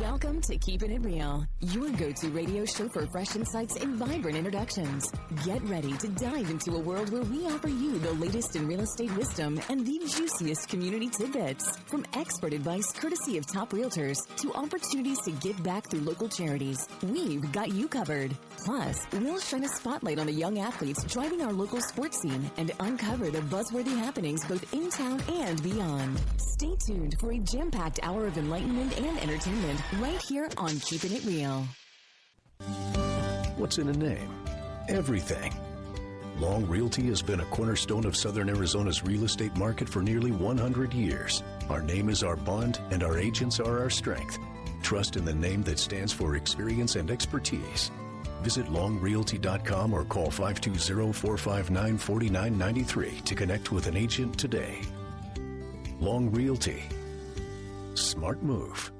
Welcome to Keepin' It Real, your go-to radio show for fresh insights and vibrant introductions. Get ready to dive into a world where we offer you the latest in real estate wisdom and the juiciest community tidbits. From expert advice courtesy of top realtors to opportunities to give back through local charities, we've got you covered. Plus, we'll shine a spotlight on the young athletes driving our local sports scene and uncover the buzzworthy happenings both in town and beyond. Stay tuned for a jam-packed hour of enlightenment and entertainment right here on Keepin' It Real. What's in a name? Everything. Long Realty has been a cornerstone of Southern Arizona's real estate market for nearly 100 years. Our name is our bond, and our agents are our strength. Trust in the name that stands for experience and expertise. Visit longrealty.com or call 520-459-4993 to connect with an agent today. Long Realty. Smart move.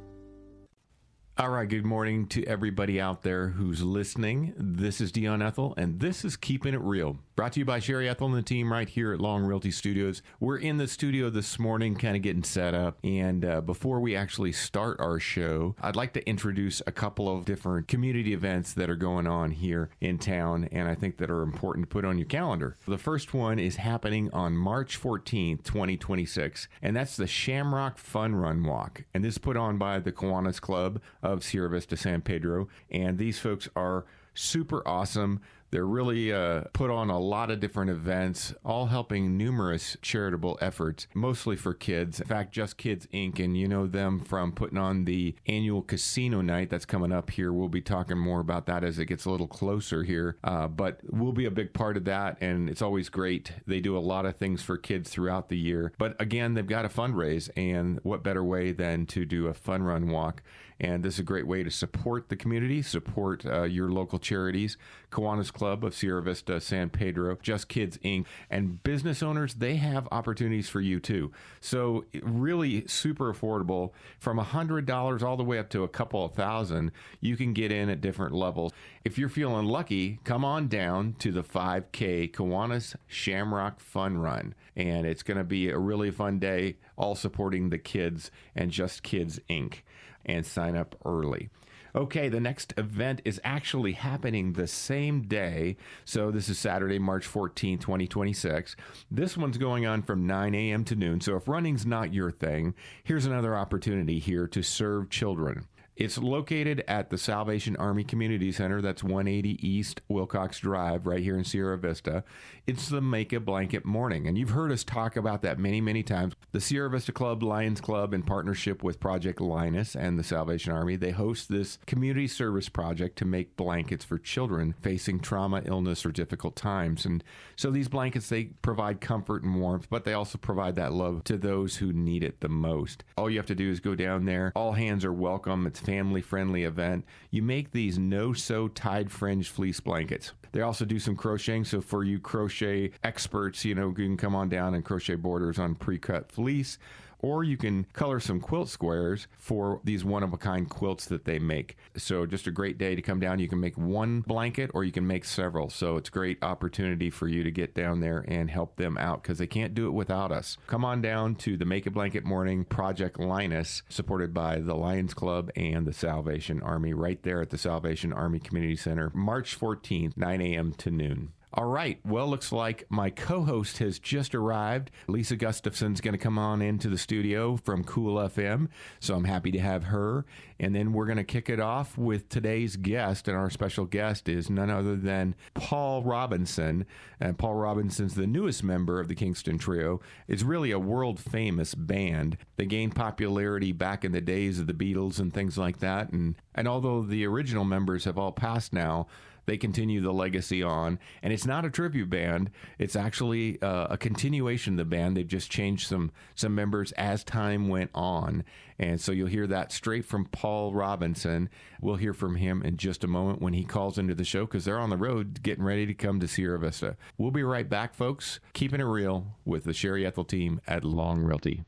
All right, good morning to everybody out there who's listening. This is Dion Ethell, and this is Keepin' It Real. Brought to you by Sherry Ethell and the team right here at Long Realty Studios. We're in the studio this morning, kind of getting set up. And before we actually start our show, I'd like to introduce a couple of different community events that are going on here in town, and I think that are important to put on your calendar. The first one is happening on March 14th, 2026, and that's the Shamrock Fun Run Walk. And this is put on by the Kiwanis Club of Sierra Vista San Pedro, and these folks are super awesome. They're really put on a lot of different events, all helping numerous charitable efforts, mostly for kids. In fact, Just Kids Inc., and you know them from putting on the annual casino night that's coming up here. We'll be talking more about that as it gets a little closer here, but we'll be a big part of that, and it's always great. They do a lot of things for kids throughout the year, but again, they've got to fundraise, and what better way than to do a fun run walk? And this is a great way to support the community, support your local charities. Kiwanis Club of Sierra Vista, San Pedro, Just Kids Inc., and business owners, they have opportunities for you too. So really super affordable. From $100 all the way up to a couple of thousand, you can get in at different levels. If you're feeling lucky, come on down to the 5K Kiwanis Shamrock Fun Run. And it's going to be a really fun day, all supporting the kids and Just Kids Inc., and sign up early. Okay, the next event is actually happening the same day. So this is Saturday, March 14, 2026. This one's going on from 9 a.m. to noon. So if running's not your thing, here's another opportunity here to serve children. It's located at the Salvation Army Community Center. That's 180 East Wilcox Drive right here in Sierra Vista. It's the Make a Blanket Morning. And you've heard us talk about that many, many times. The Sierra Vista Club, Lions Club, in partnership with Project Linus and the Salvation Army, they host this community service project to make blankets for children facing trauma, illness, or difficult times. And so these blankets, they provide comfort and warmth, but they also provide that love to those who need it the most. All you have to do is go down there. All hands are welcome. It's family-friendly event. You make these no-sew tied fringe fleece blankets. They also do some crocheting, so for you crochet experts, you can come on down and crochet borders on pre-cut fleece, or you can color some quilt squares for these one-of-a-kind quilts that they make. So just a great day to come down. You can make one blanket or you can make several. So it's a great opportunity for you to get down there and help them out because they can't do it without us. Come on down to the Make a Blanket Morning Project Linus, supported by the Lions Club and the Salvation Army, right there at the Salvation Army Community Center, March 14th, 9 a.m. to noon. All right. Well, looks like my co-host has just arrived. Lisa Gustafson's going to come on into the studio from CoolFM, so I'm happy to have her. And then we're going to kick it off with today's guest, and our special guest is none other than Paul Robinson. And Paul Robinson's the newest member of the Kingston Trio. It's really a world-famous band. They gained popularity back in the days of the Beatles and things like that. And although the original members have all passed now, they continue the legacy on, and it's not a tribute band. It's actually a continuation of the band. They've just changed some members as time went on, and so you'll hear that straight from Paul Robinson. We'll hear from him in just a moment when he calls into the show because they're on the road getting ready to come to Sierra Vista. We'll be right back, folks. Keeping it real with the Sherry Ethell Team at Long Realty.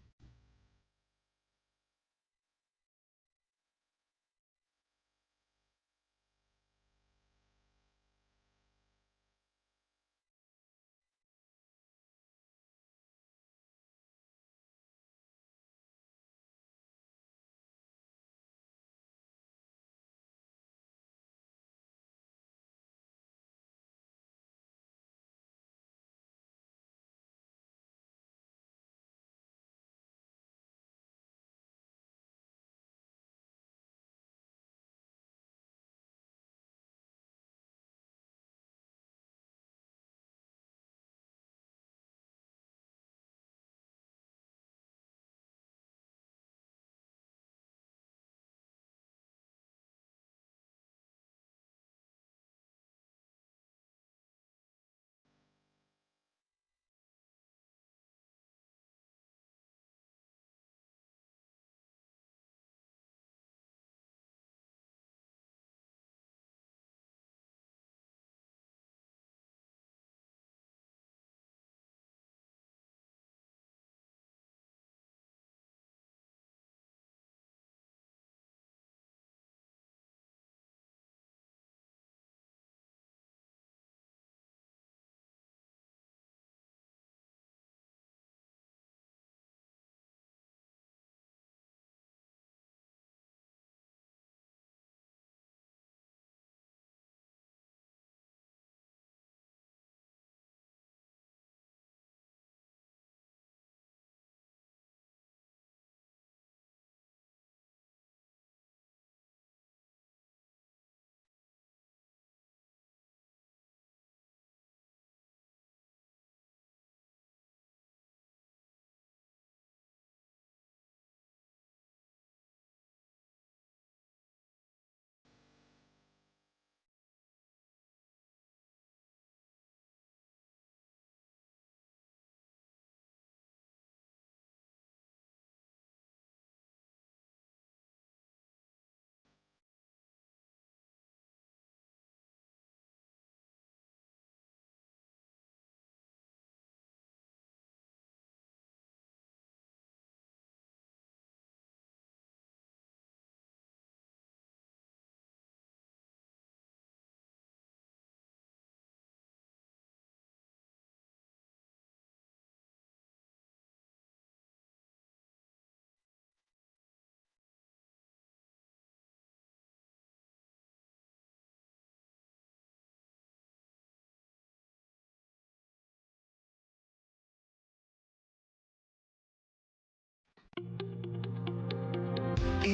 In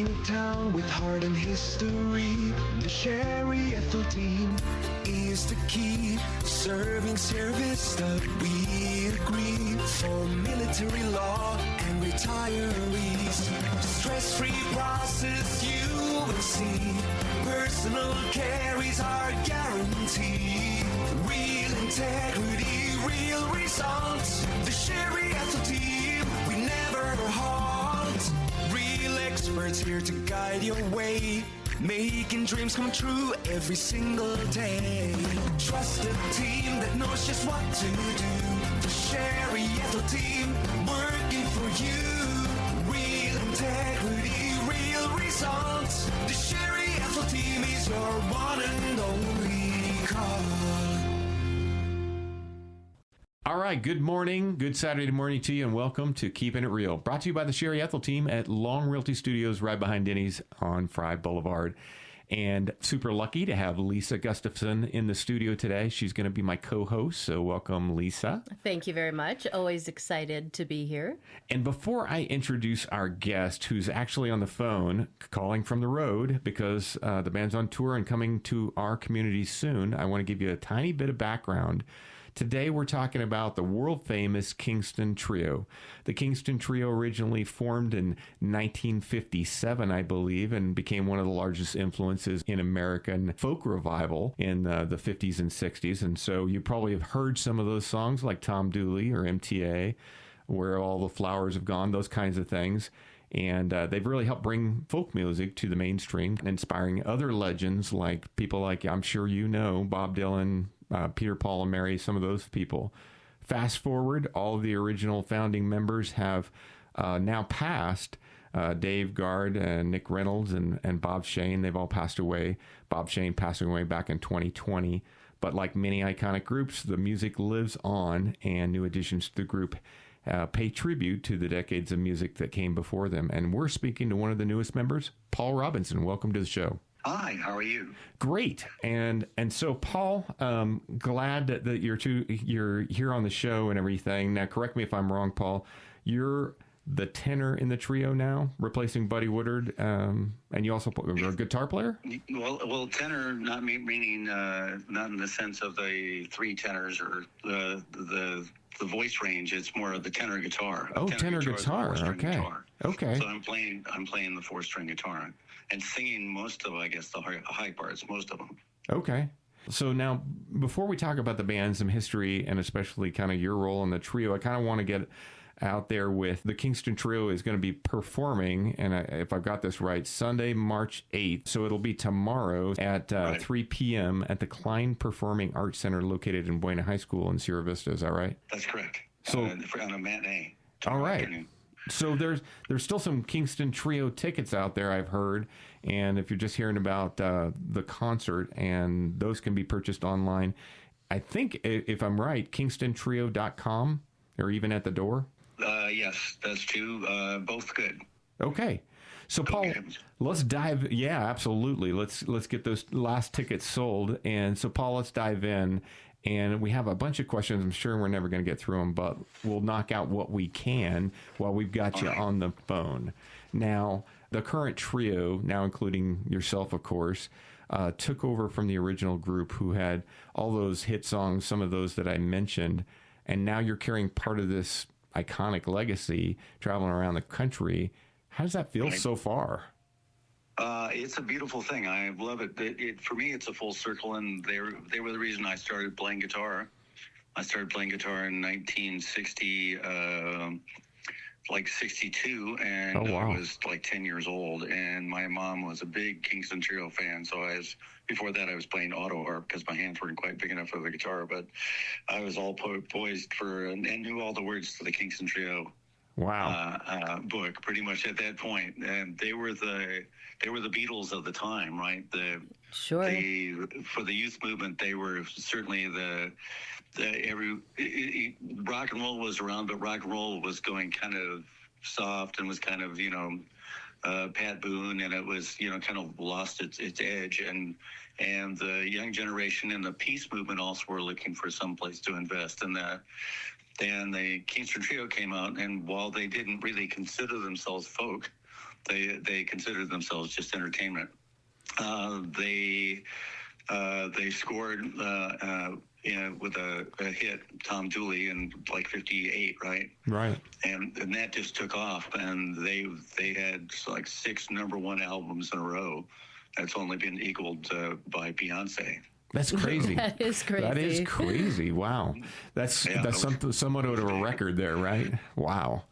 a town with heart and history, the Sherry Ethell Team is the key. Serving service that we agree for military law and retirees. Stress-free process you will see. Personal care is our guarantee. Real integrity, real results. The Sherry Ethell Team, we never halt. Real experts here to guide your way, making dreams come true every single day. Trusted team that knows just what to do. The Sherry Ethell Team, working for you. Real integrity, real results. The Sherry Ethell Team is your one and only call. All right, good morning, good Saturday morning to you, and welcome to Keepin' It Real. Brought to you by the Sherry Ethell Team at Long Realty Studios right behind Denny's on Fry Boulevard. And super lucky to have Lisa Gustafson in the studio today. She's going to be my co-host, so welcome, Lisa. Thank you very much. Always excited to be here. And before I introduce our guest, who's actually on the phone, calling from the road because the band's on tour and coming to our community soon, I want to give you a tiny bit of background. Today we're talking about the world-famous Kingston Trio. The Kingston Trio originally formed in 1957, I believe, and became one of the largest influences in American folk revival in the 50s and 60s. And so you probably have heard some of those songs like Tom Dooley or MTA, Where All the Flowers Have Gone, those kinds of things. And they've really helped bring folk music to the mainstream, inspiring other legends like people like, I'm sure you know, Bob Dylan, Peter, Paul, and Mary, some of those people. Fast forward, all of the original founding members have now passed. Dave Guard and Nick Reynolds and Bob Shane, they've all passed away. Bob Shane passing away back in 2020. But like many iconic groups, the music lives on, and new additions to the group pay tribute to the decades of music that came before them. And we're speaking to one of the newest members, Paul Robinson. Welcome to the show. Hi, how are you? Great. And so, Paul, glad that you're here on the show and everything. Now, correct me if I'm wrong, Paul. You're the tenor in the trio now, replacing Buddy Woodard, and you also are a guitar player? Well, tenor, not meaning not in the sense of the three tenors or the voice range. It's more of the tenor guitar. Oh, tenor guitar. Okay. Guitar. Okay. So I'm playing the 4-string guitar and singing most of, I guess, the high parts, most of them. Okay. So now, before we talk about the band, some history, and especially kind of your role in the trio, I kind of want to get out there with the Kingston Trio is going to be performing, and if I've got this right, Sunday, March 8th. So it'll be tomorrow at 3 p.m. at the Klein Performing Arts Center located in Buena High School in Sierra Vista. Is that right? That's correct. So on a matinee. All right. Afternoon. So there's still some Kingston Trio tickets out there, I've heard. And if you're just hearing about the concert, and those can be purchased online, I think, if I'm right, KingstonTrio.com, or even at the door? Yes, that's true. Both good. Okay. So, Paul, let's dive. Yeah, absolutely. Let's get those last tickets sold. And so, Paul, let's dive in. And we have a bunch of questions. I'm sure we're never going to get through them, but we'll knock out what we can while we've got you on the phone. Now, the current trio, now including yourself, of course, took over from the original group who had all those hit songs, some of those that I mentioned. And now you're carrying part of this iconic legacy, traveling around the country. How does that feel so far? It's a beautiful thing. I love it. For me, it's a full circle, and they were the reason I started playing guitar. I started playing guitar in 1960, like 62, and I was like 10 years old, and my mom was a big Kingston Trio fan, so before that I was playing auto harp because my hands weren't quite big enough for the guitar, but I was all poised for and knew all the words to the Kingston Trio book pretty much at that point. And they were the Beatles of the time, right? For the youth movement, they were certainly rock and roll was around, but rock and roll was going kind of soft and was kind of, Pat Boone, and it was, kind of lost its edge. And the young generation and the peace movement also were looking for some place to invest. And And the Kingston Trio came out, and while they didn't really consider themselves folk, they considered themselves just entertainment. They scored with a hit, Tom Dooley, in like '58, right? Right. And that just took off, and they had like 6 #1 albums in a row. That's only been equaled by Beyonce. That's crazy. That is crazy. That is crazy. Wow. That's somewhat of a record there, right? Wow.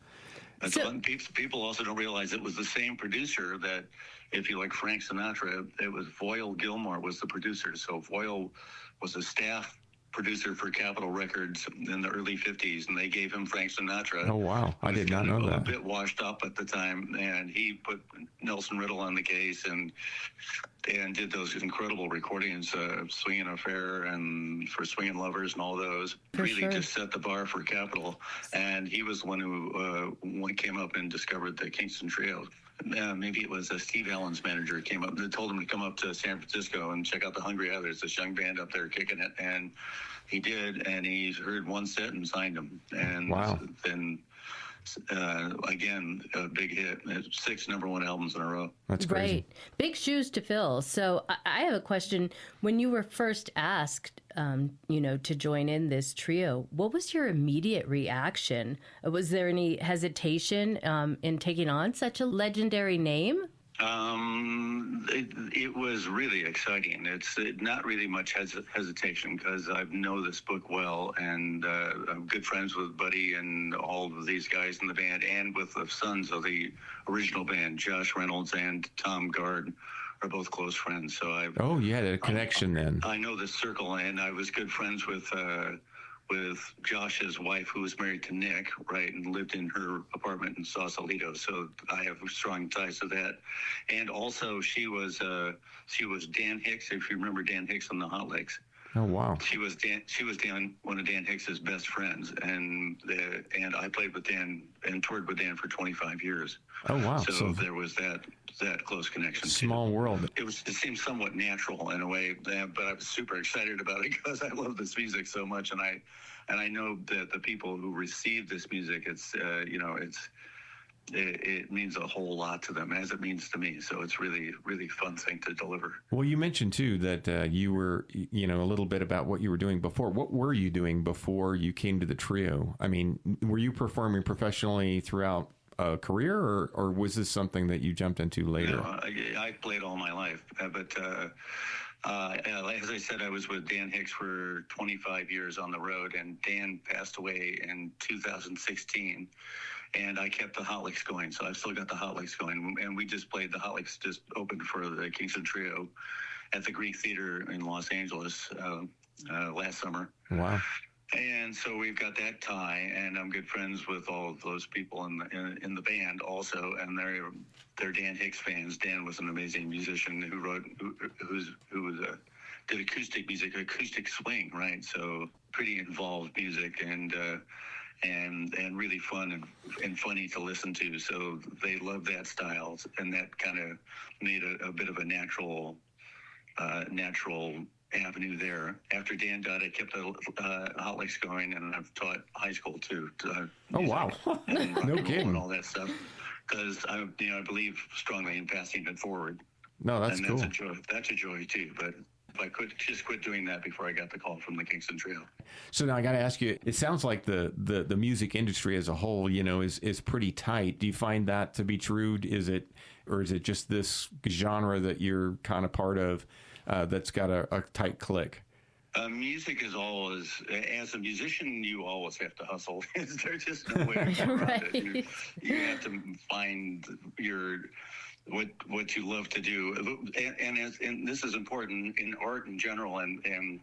People also don't realize it was the same producer that, if you like Frank Sinatra, it was Voyle Gilmore was the producer. So Voyle was a staff producer for Capitol Records in the early 50s, and they gave him Frank Sinatra. Oh, wow. I did not know that. A bit washed up at the time, and he put Nelson Riddle on the case and did those incredible recordings, Swingin' Affair and For Swingin' Lovers and all those. Just set the bar for Capitol. And he was the one who came up and discovered the Kingston Trio. Maybe it was Steve Allen's manager came up and told him to come up to San Francisco and check out the Hungry Others, this young band up there kicking it. And he did, and he heard one set and signed him. And wow. Then again, a big hit. 6 #1 albums in a row. That's crazy. Right. Big shoes to fill. So I have a question. When you were first asked, to join in this trio, what was your immediate reaction? Was there any hesitation in taking on such a legendary name? It was really exciting. It's not really much hesitation because I know this book well, and I'm good friends with Buddy and all of these guys in the band, and with the sons of the original band, Josh Reynolds and Tom Gard are both close friends. So you had a connection then. I know this circle, and I was good friends with Josh's wife, who was married to Nick, right, and lived in her apartment in Sausalito. So I have strong ties to that. And also, she was Dan Hicks, if you remember Dan Hicks on the Hot Licks. Oh wow! She was one of Dan Hicks's best friends, and I played with Dan and toured with Dan for 25 years. Oh wow! So there was that close connection. Small world. It seemed somewhat natural in a way, but I was super excited about it because I love this music so much, and I know that the people who receive this music, it means a whole lot to them, as it means to me. So it's really, really fun thing to deliver. Well, you mentioned too that you were, a little bit about what you were doing before. What were you doing before you came to the trio? I mean, were you performing professionally throughout a career, or was this something that you jumped into later? No, I played all my life, but as I said, I was with Dan Hicks for 25 years on the road, and Dan passed away in 2016. And I kept the Hot Licks going, so I've still got the Hot Licks going. And we just played the Hot Licks, just opened for the Kingston Trio at the Greek Theater in Los Angeles last summer. Wow. And so we've got that tie, and I'm good friends with all of those people in the band also, and they're Dan Hicks fans. Dan was an amazing musician who did acoustic music, acoustic swing, right? So pretty involved music, and really fun and funny to listen to. So they love that style, and that kind of made a bit of a natural avenue there. After Dan died, I kept the Hot Licks going, and I've taught high school too. Oh wow! No kidding. And all that stuff, because I believe strongly in passing it forward. No, that's cool. That's a joy too. But I could just quit doing that before I got the call from the Kingston Trio. So now I got to ask you, it sounds like the music industry as a whole, is pretty tight. Do you find that to be true? Is it just this genre that you're kind of part of that's got a tight click? Music is always, as a musician, you always have to hustle. There's just no way to go around it. You have to find what you love to do, and this is important in art in general, and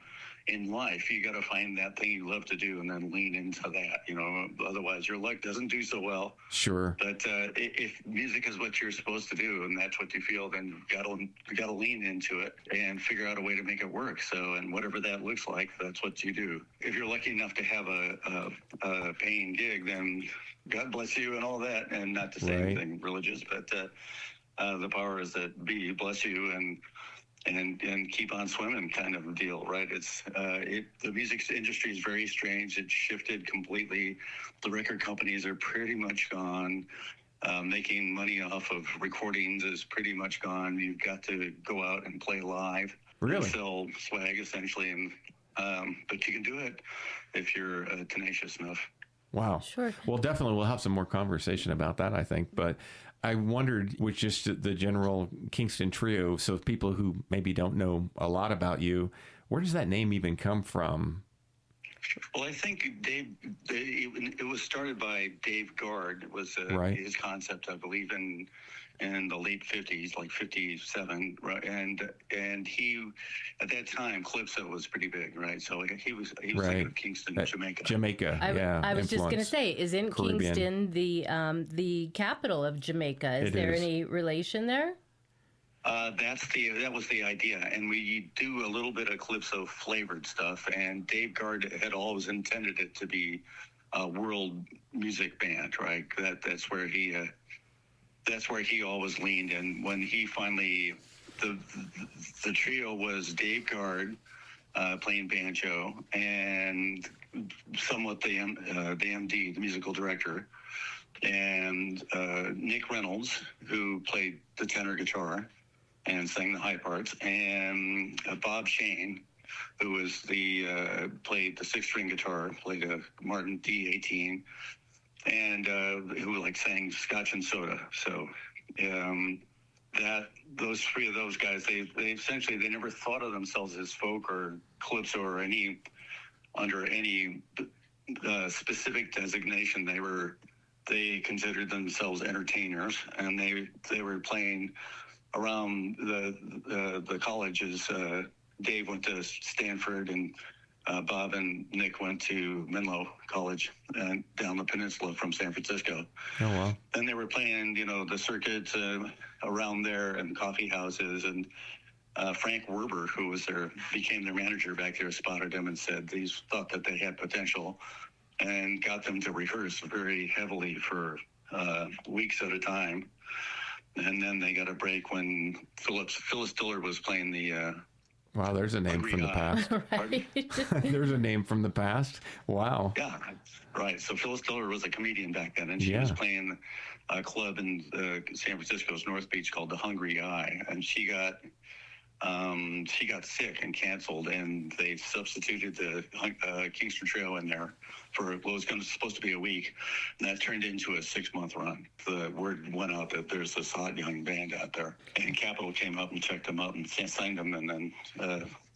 in life. You got to find that thing you love to do and then lean into that. Otherwise your luck doesn't do so well. Sure. But if music is what you're supposed to do and that's what you feel, then you gotta lean into it and figure out a way to make it work. So, and whatever that looks like, that's what you do. If you're lucky enough to have a paying gig, then God bless you and all that, and not to say anything religious, but the powers that be bless you, and keep on swimming kind of a deal, right? It's the music industry is very strange. It shifted completely. The record companies are pretty much gone. Making money off of recordings is pretty much gone. You've got to go out and play live. Really? And sell swag, essentially. And but you can do it if you're tenacious enough. Wow. Sure. Well, definitely we'll have some more conversation about that, I think. But I wondered, with just the general Kingston Trio, so people who maybe don't know a lot about you, where does that name even come from? Well, I think it was started by Dave Gard, was Right. his concept, I believe, in the late 50s, like 57, right? And he, at that time, Calypso was pretty big, right? So he was Right. thinking of Kingston, Jamaica. Jamaica, I was just going to influence. say, isn't Caribbean. Kingston the capital of Jamaica? Is It there is. any relation there? That was the idea, and we do a little bit of Calypso flavored stuff. And Dave Gard had always intended it to be a world music band, right? That's where he always leaned. And when he finally, the trio was Dave Gard playing banjo, and somewhat the MD, the musical director, and Nick Reynolds, who played the tenor guitar and sang the high parts, and Bob Shane, who was played the six-string guitar, played a Martin D18, and who sang Scotch and Soda. So those three of those guys, they essentially never thought of themselves as folk or calypso or under any specific designation. They considered themselves entertainers, and they were playing around the colleges. Dave went to Stanford, and Bob and Nick went to Menlo College down the peninsula from San Francisco. Oh, wow. And they were playing, the circuits around there and coffee houses. And Frank Werber, who became their manager back there, spotted them and said these thought that they had potential, and got them to rehearse very heavily for weeks at a time. And then they got a break when Phyllis Diller was playing the... Wow, there's a name from the past. Right. There's a name from the past. Wow. Yeah, right. So Phyllis Diller was a comedian back then, and she was playing a club in San Francisco's North Beach called the Hungry Eye, and she got sick and canceled, and they substituted the Kingston Trio in there for what was supposed to be a week, and that turned into a 6-month run. The word went out that there's this hot young band out there, and Capitol came up and checked them out and signed them, and then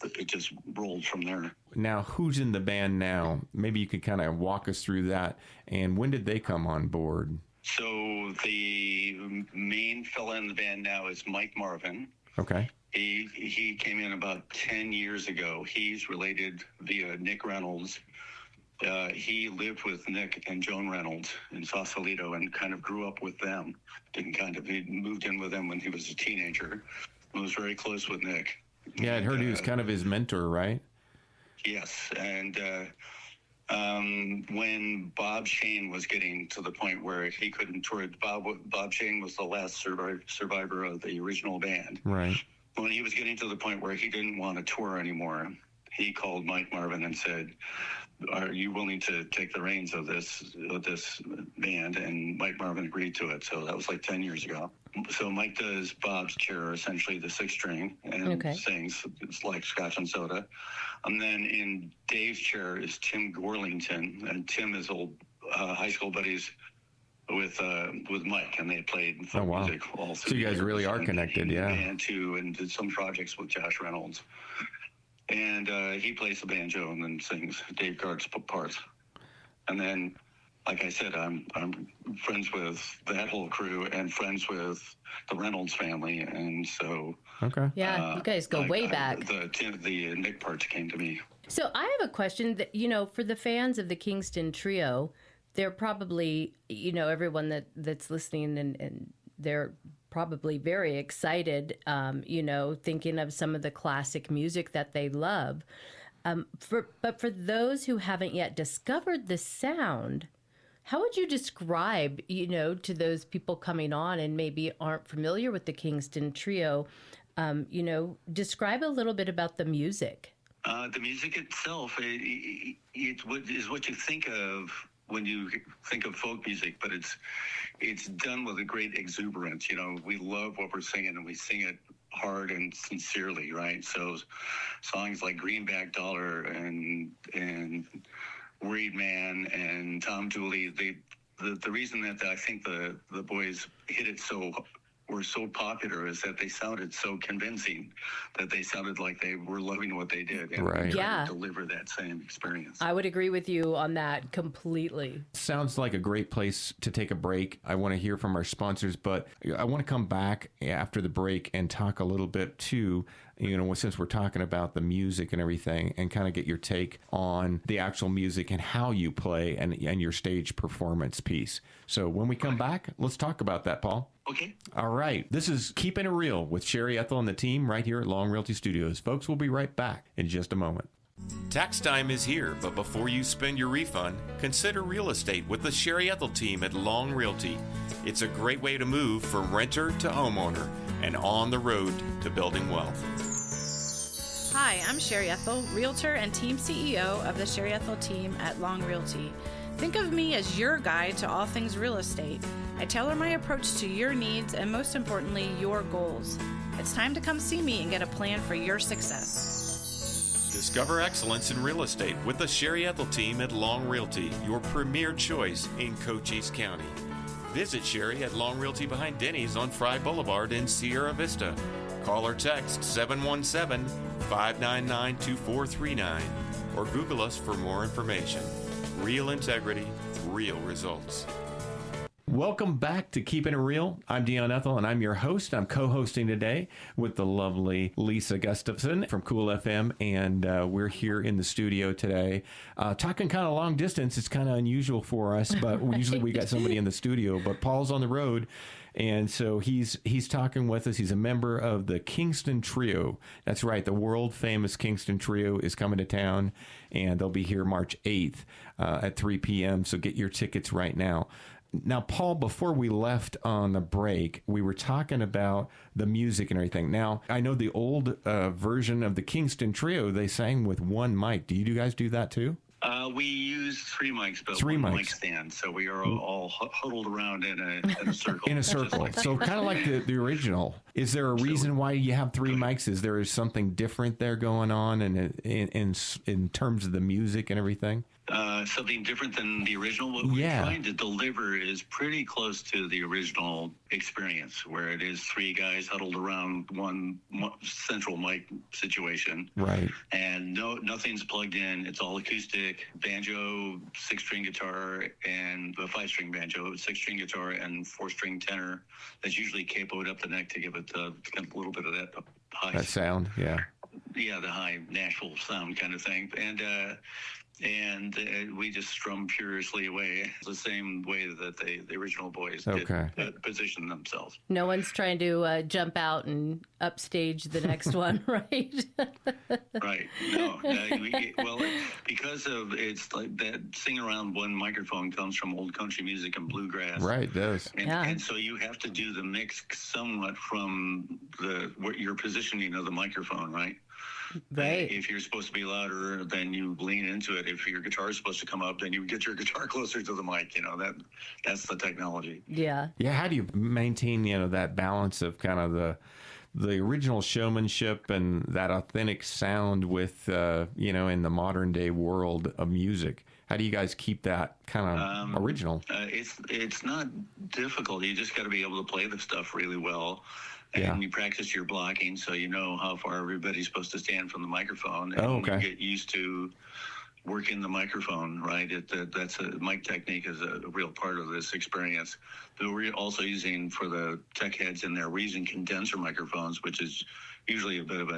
it just rolled from there. Now, who's in the band now? Maybe you could kind of walk us through that, and when did they come on board? So the main fella in the band now is Mike Marvin. Okay. He came in about 10 years ago. He's related via Nick Reynolds. He lived with Nick and Joan Reynolds in Sausalito and kind of grew up with them. He moved in with them when he was a teenager and was very close with Nick. Yeah, I'd heard he was kind of his mentor, right? Yes, and when Bob Shane was getting to the point where he couldn't tour, Bob Shane was the last survivor of the original band. Right. When he was getting to the point where he didn't want to tour anymore, he called Mike Marvin and said, "Are you willing to take the reins of this band?" And Mike Marvin agreed to it. So that was like 10 years ago. So Mike does Bob's chair, essentially the sixth string, and sings. It's like Scotch and Soda. And then in Dave's chair is Tim Gorlington, and Tim is old high school buddies with Mike, and they played folk music all through. So you guys the really years, are and connected, he yeah. And too, and did some projects with Josh Reynolds. And he plays the banjo and then sings Dave Gard's parts. And then, like I said, I'm friends with that whole crew and friends with the Reynolds family, and so Yeah, you guys go way back. The Nick parts came to me. So I have a question that, for the fans of the Kingston Trio, they're probably, everyone that's listening and they're probably very excited, thinking of some of the classic music that they love. But for those who haven't yet discovered the sound, how would you describe, to those people coming on and maybe aren't familiar with the Kingston Trio, Describe a little bit about the music. The music itself, it is what you think of when you think of folk music, but it's done with a great exuberance. We love what we're singing, and we sing it hard and sincerely, right? So songs like Greenback Dollar and Worried Man and Tom Dooley, the reason that I think the boys hit it were so popular is that they sounded so convincing, that they sounded like they were loving what they did, and right. tried to deliver that same experience. I would agree with you on that completely. Sounds like a great place to take a break. I want to hear from our sponsors, but I want to come back after the break and talk a little bit too, since we're talking about the music and everything, and kind of get your take on the actual music and how you play and your stage performance piece. So when we come back, let's talk about that, Paul. Okay. All right. This is Keepin' It Real with Sherry Ethell and the team right here at Long Realty Studios. Folks, we'll be right back in just a moment. Tax time is here, but before you spend your refund, consider real estate with the Sherry Ethell Team at Long Realty. It's a great way to move from renter to homeowner and on the road to building wealth. Hi, I'm Sherry Ethell, Realtor and Team CEO of the Sherry Ethell Team at Long Realty. Think of me as your guide to all things real estate. I tailor my approach to your needs and, most importantly, your goals. It's time to come see me and get a plan for your success. Discover excellence in real estate with the Sherry Ethell Team at Long Realty, your premier choice in Cochise County. Visit Sherry at Long Realty behind Denny's on Fry Boulevard in Sierra Vista. Call or text 717-599-2439 or Google us for more information. Real integrity, real results. Welcome back to Keepin' It Real. I'm Dion Ethell, and I'm your host. I'm co-hosting today with the lovely Lisa Gustafson from CoolFM, and we're here in the studio today talking kind of long distance. It's kind of unusual for us, but usually we got somebody in the studio, but Paul's on the road, and so he's talking with us. He's a member of the Kingston Trio. That's right, the world-famous Kingston Trio is coming to town, and they'll be here March 8th at 3 p.m., so get your tickets right now. Now, Paul, before we left on the break, we were talking about the music and everything. Now, I know the old version of the Kingston Trio, they sang with one mic. Do you guys do that too? We use three mics, but three one mics. mic stand. So we are all huddled around in a circle. In a circle. Like So kind of like the original. Is there a reason why you have three mics? Is there something different there going on in terms of the music and everything? Something different than the original. What we're trying to deliver is pretty close to the original experience, where it is three guys huddled around one central mic situation. Right. And nothing's plugged in. It's all acoustic, banjo, 6-string guitar, and a 5-string banjo, 6-string guitar, and 4-string tenor. That's usually capoed up the neck to give it kind of a little bit of that high sound. Yeah. Yeah, the high Nashville sound kind of thing. And we just strum furiously away the same way that the original boys did position themselves. No one's trying to jump out and upstage the next one, right? Right. No. Because of it's like that sing around one microphone comes from old country music and bluegrass. Right, it does. And so you have to do the mix somewhat from your positioning of the microphone, right? Right. If you're supposed to be louder, then you lean into it. If your guitar is supposed to come up, then you get your guitar closer to the mic. That's the technology. Yeah. Yeah. How do you maintain that balance of kind of the original showmanship and that authentic sound with in the modern day world of music? How do you guys keep that kind of original? It's not difficult. You just got to be able to play the stuff really well. And you practice your blocking, so you know how far everybody's supposed to stand from the microphone. And you get used to working the microphone, right? That's a mic technique is a real part of this experience. But we're also using, for the tech heads in there, we're using condenser microphones, which is usually a bit of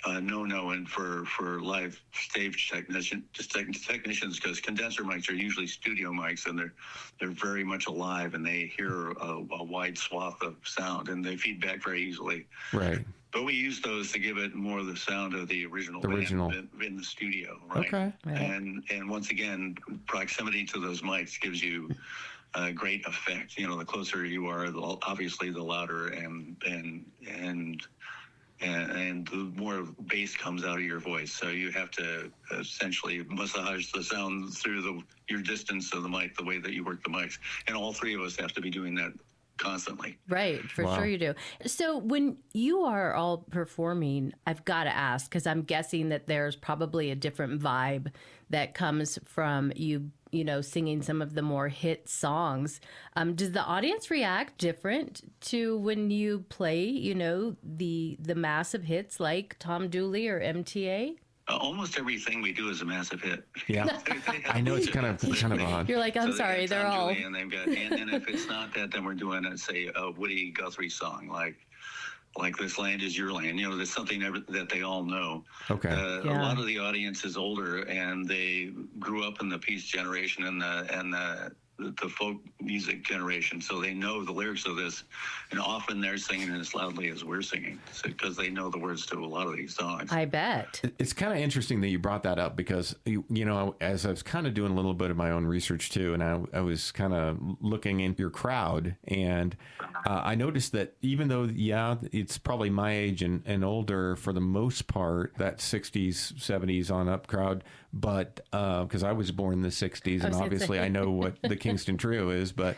a no-no and for live stage technicians, because condenser mics are usually studio mics, and they're very much alive, and they hear a wide swath of sound, and they feed back very easily. Right. But we use those to give it more of the sound of the original band in the studio, right? Okay. And once again, proximity to those mics gives you great effect. You know, the closer you are, obviously the louder and the more bass comes out of your voice. So you have to essentially massage the sound through your distance of the mic, the way that you work the mics. And all three of us have to be doing that constantly. Right, for sure you do. So when you are all performing, I've got to ask, because I'm guessing that there's probably a different vibe that comes from you know, singing some of the more hit songs. Does the audience react different to when you play, you know, the massive hits like Tom Dooley or MTA? Almost everything we do is a massive hit. Yeah, I know it's kind of odd. You're like, I'm sorry, they're all. And they've got, and if it's not that, then we're doing a Woody Guthrie song like This Land Is Your Land. You know, there's something that they all know. Okay. A lot of the audience is older, and they grew up in the peace generation and the folk music generation, so they know the lyrics of this, and often they're singing as loudly as we're singing because they know the words to a lot of these songs. I bet. It's kind of interesting that you brought that up because, you know, as I was kind of doing a little bit of my own research too, and I was kind of looking into your crowd, and I noticed that even though, it's probably my age and older for the most part, that 60s, 70s on up crowd, but because I was born in the 60s, and obviously I know what the Kingston Trio is, but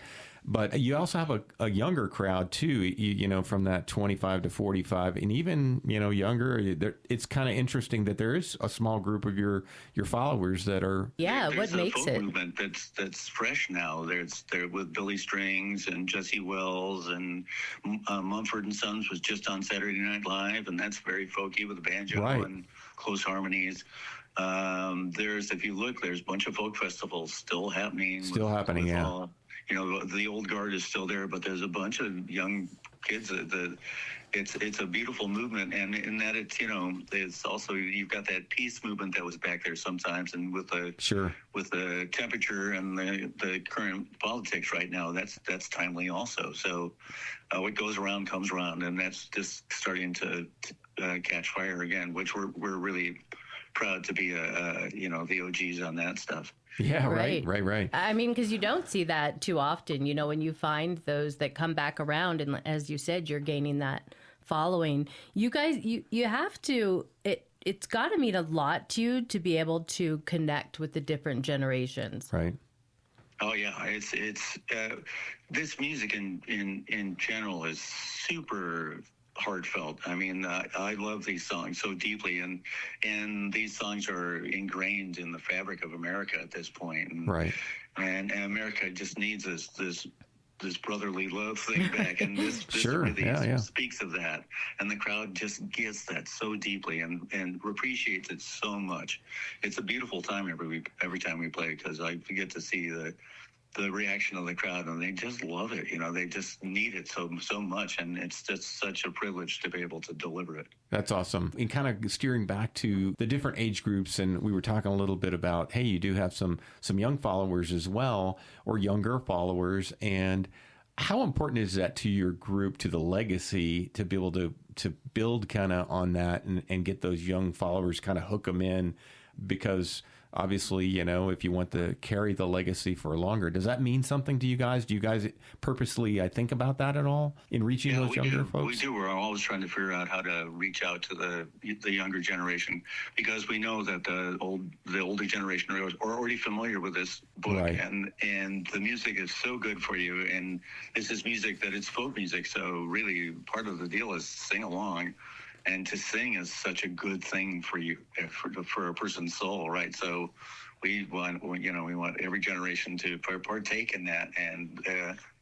you also have a younger crowd too, you know, from that 25 to 45, and even, you know, younger. It's kind of interesting that there is a small group of your followers that are. Yeah, what makes folk it movement that's fresh now. They're with Billy Strings and Jesse Wells, and Mumford and Sons was just on Saturday Night Live, and that's very folky with the banjo and close harmonies. If you look, there's a bunch of folk festivals still happening. Yeah. You know, the old guard is still there, but there's a bunch of young kids it's a beautiful movement, and in that it's, you know, it's also, you've got that peace movement that was back there sometimes, and with the temperature and the current politics right now, that's timely also. So what goes around comes around, and that's just starting to catch fire again, which we're really proud to be you know, the OGs on that stuff. Yeah, right. I mean, because you don't see that too often, you know, when you find those that come back around, and as you said, you're gaining that following. You guys, you have to, it's got to mean a lot to you to be able to connect with the different generations. Right. Oh yeah, it's this music in general is super heartfelt. I mean, I love these songs so deeply, and these songs are ingrained in the fabric of America at this point. And, right. And America just needs this brotherly love thing back, and this sure. really speaks of that, and the crowd just gets that so deeply and appreciates it so much. It's a beautiful time every time we play, because I get to see the reaction of the crowd, and they just love it. You know, they just need it so much, and it's just such a privilege to be able to deliver it. That's awesome. And kind of steering back to the different age groups, and we were talking a little bit about, hey, you do have some young followers as well, or younger followers, and how important is that to your group, to the legacy, to be able to build kind of on that and get those young followers, kind of hook them in? Because obviously, you know, if you want to carry the legacy for longer, does that mean something to you guys? Do you guys purposely, think about that at all in reaching those younger folks? We do. We're always trying to figure out how to reach out to the younger generation, because we know that the older generation are already familiar with this book, right. and the music is so good for you, and this is music that it's folk music. So really, part of the deal is sing along. And to sing is such a good thing for you, for a person's soul, right? So we want every generation to partake in that, and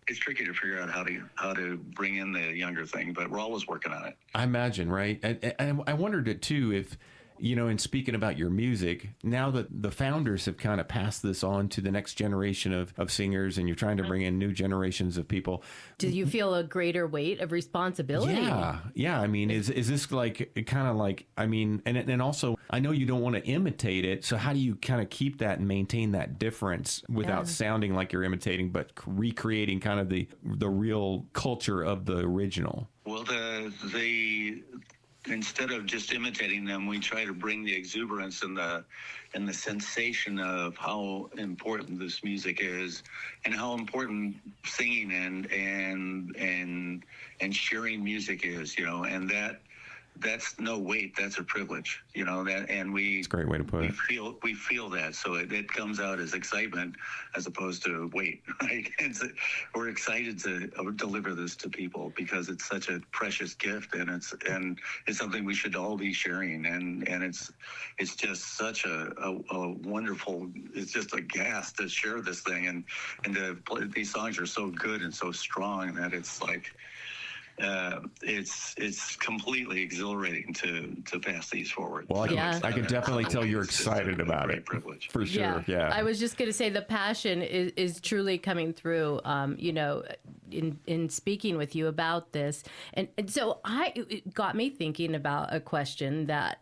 it's tricky to figure out how to bring in the younger thing, but we're always working on it. I imagine, right? And I wondered it too, if, you know, in speaking about your music, now that the founders have kind of passed this on to the next generation of singers, and you're trying to bring in new generations of people. Do you feel a greater weight of responsibility? Yeah. I mean, is this like kind of like, I mean, and also, I know you don't want to imitate it. So how do you kind of keep that and maintain that difference without sounding like you're imitating, but recreating kind of the real culture of the original? Well, instead of just imitating them, we try to bring the exuberance and the sensation of how important this music is, and how important singing and sharing music is, and that's no weight, that's a privilege, and It's a great way to put it. We feel that, so it comes out as excitement as opposed to weight, right? We're excited to deliver this to people because it's such a precious gift, and it's something we should all be sharing, and it's just such a wonderful, it's just a gas to share this thing, and to play. These songs are so good and so strong that it's like, it's completely exhilarating to pass these forward. Well, I can definitely tell you're excited about it. Privilege. For sure, yeah. I was just going to say the passion is truly coming through, in speaking with you about this. And so it got me thinking about a question that,